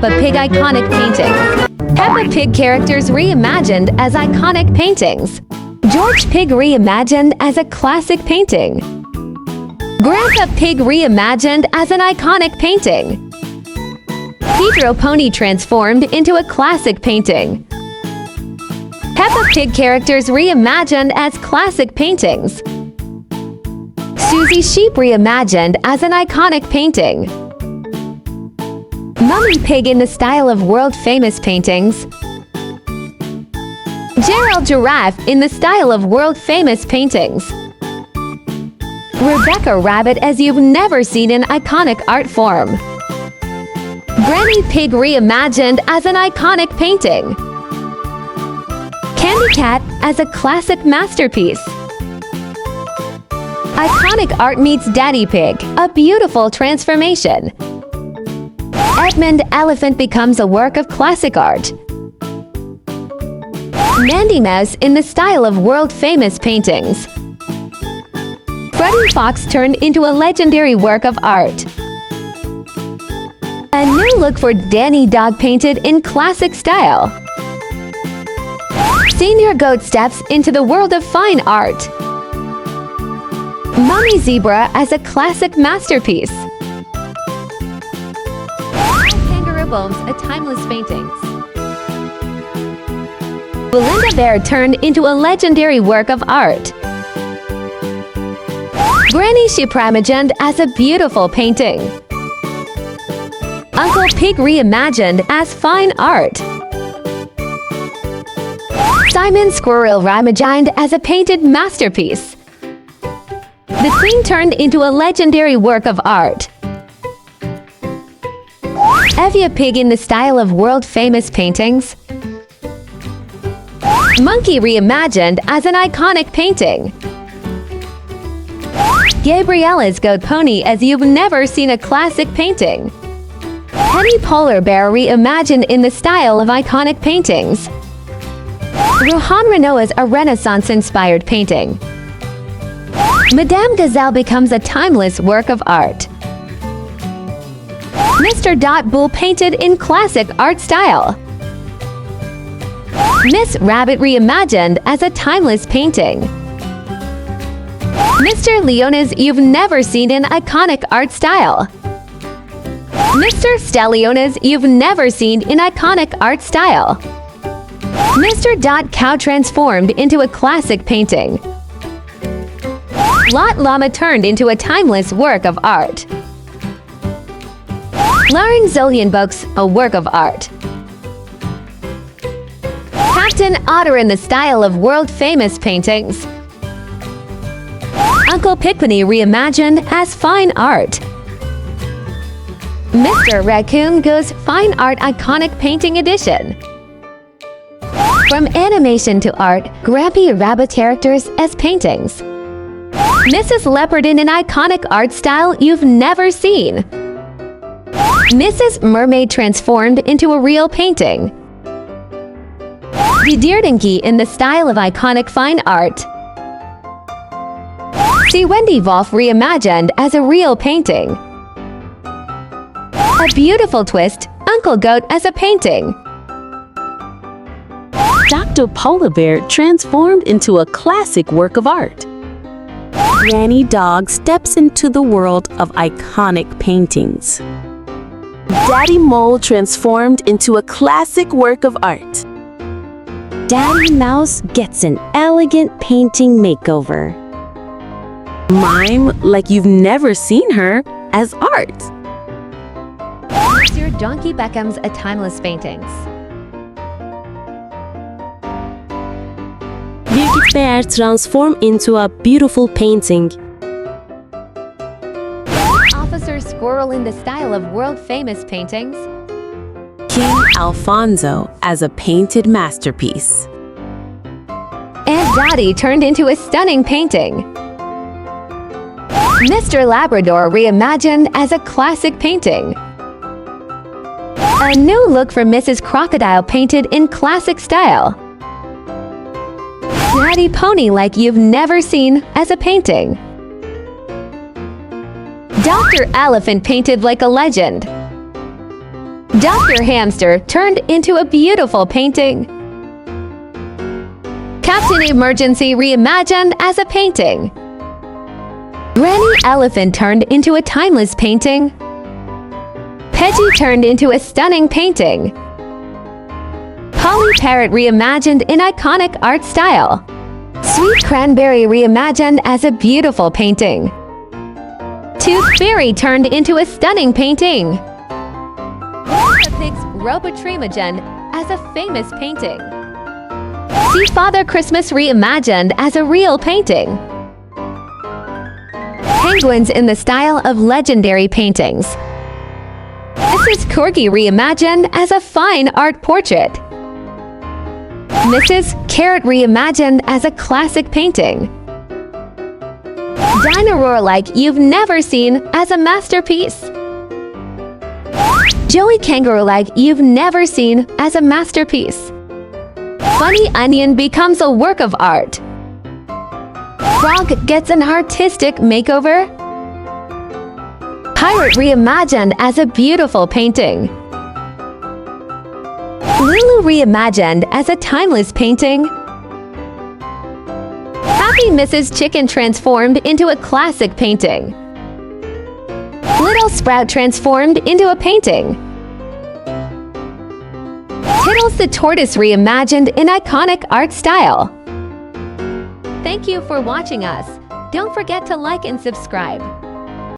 Peppa Pig iconic paintings. Peppa Pig characters reimagined as iconic paintings. George Pig reimagined as a classic painting. Grandpa Pig reimagined as an iconic painting. Pedro Pony transformed into a classic painting. Peppa Pig characters reimagined as classic paintings. Susie Sheep reimagined as an iconic painting. Mummy Pig in the style of world-famous paintings. Gerald Giraffe in the style of world-famous paintings. Rebecca Rabbit as you've never seen in iconic art form. Granny Pig reimagined as an iconic painting. Candy Cat as a classic masterpiece. Iconic art meets Daddy Pig, a beautiful transformation. Edmund Elephant becomes a work of classic art. Mandy Mouse in the style of world-famous paintings. Freddy Fox turned into a legendary work of art. A new look for Danny Dog painted in classic style. Senior Goat steps into the world of fine art. Mummy Zebra as a classic masterpiece. Kangaroo Bones, a timeless painting. Belinda Bear turned into a legendary work of art. Granny Sheep reimagined as a beautiful painting. Uncle Pig reimagined as fine art. Simon Squirrel reimagined as a painted masterpiece. The Queen turned into a legendary work of art. Evia Pig in the style of world-famous paintings. Monkey reimagined as an iconic painting. Gabriella's Goat Pony as you've never seen a classic painting. Teddy Polar Bear reimagined in the style of iconic paintings. Rohan Renault's a Renaissance-inspired painting. Madame Gazelle becomes a timeless work of art. Mr. Bull painted in classic art style. Miss Rabbit reimagined as a timeless painting. Mr. Leona's you've never seen in iconic art style. Mr. Stelliona's you've never seen in iconic art style. Mr. Cow transformed into a classic painting. Lot Llama turned into a timeless work of art. Laringzolian Books, a work of art. Captain Otter in the style of world-famous paintings. Uncle Pickpenny reimagined as fine art. Mr. Raccoon goes fine art iconic painting edition. From animation to art, Grampy Rabbit characters as paintings. Mrs. Leopard in an iconic art style you've never seen. Mrs. Mermaid transformed into a real painting. The Deerdinky in the style of iconic fine art. See Wendy Wolf reimagined as a real painting. A beautiful twist, Uncle Goat as a painting. Dr. Polar Bear transformed into a classic work of art. Granny Dog steps into the world of iconic paintings. Daddy Mole transformed into a classic work of art. Daddy Mouse gets an elegant painting makeover. Mime like you've never seen her as art. Monsieur Donkey Beckham's a timeless paintings. Birgit Bear transform into a beautiful painting. Officer Squirrel in the style of world-famous paintings. King Alfonso as a painted masterpiece. Aunt Dottie turned into a stunning painting. Mr. Labrador reimagined as a classic painting. A new look for Mrs. Crocodile painted in classic style. Daddy Pony like you've never seen as a painting. Dr. Elephant painted like a legend. Dr. Hamster turned into a beautiful painting. Captain Emergency reimagined as a painting. Granny Elephant turned into a timeless painting. Peggy turned into a stunning painting. Polly Parrot reimagined in iconic art style. Sweet Cranberry reimagined as a beautiful painting. Tooth Fairy turned into a stunning painting. Peppa Pig's Reimagined as a famous painting. See Father Christmas reimagined as a real painting. Penguins in the style of legendary paintings. Mrs. Corgi reimagined as a fine art portrait. Mrs. Carrot reimagined as a classic painting. Dino like you've never seen as a masterpiece. Joey Kangaroo like you've never seen as a masterpiece. Funny Onion becomes a work of art. Frog gets an artistic makeover. Pirate reimagined as a beautiful painting. Lulu reimagined as a timeless painting. Happy Mrs. Chicken transformed into a classic painting. Little Sprout transformed into a painting. Tiddles the Tortoise reimagined in iconic art style. Thank you for watching us. Don't forget to like and subscribe.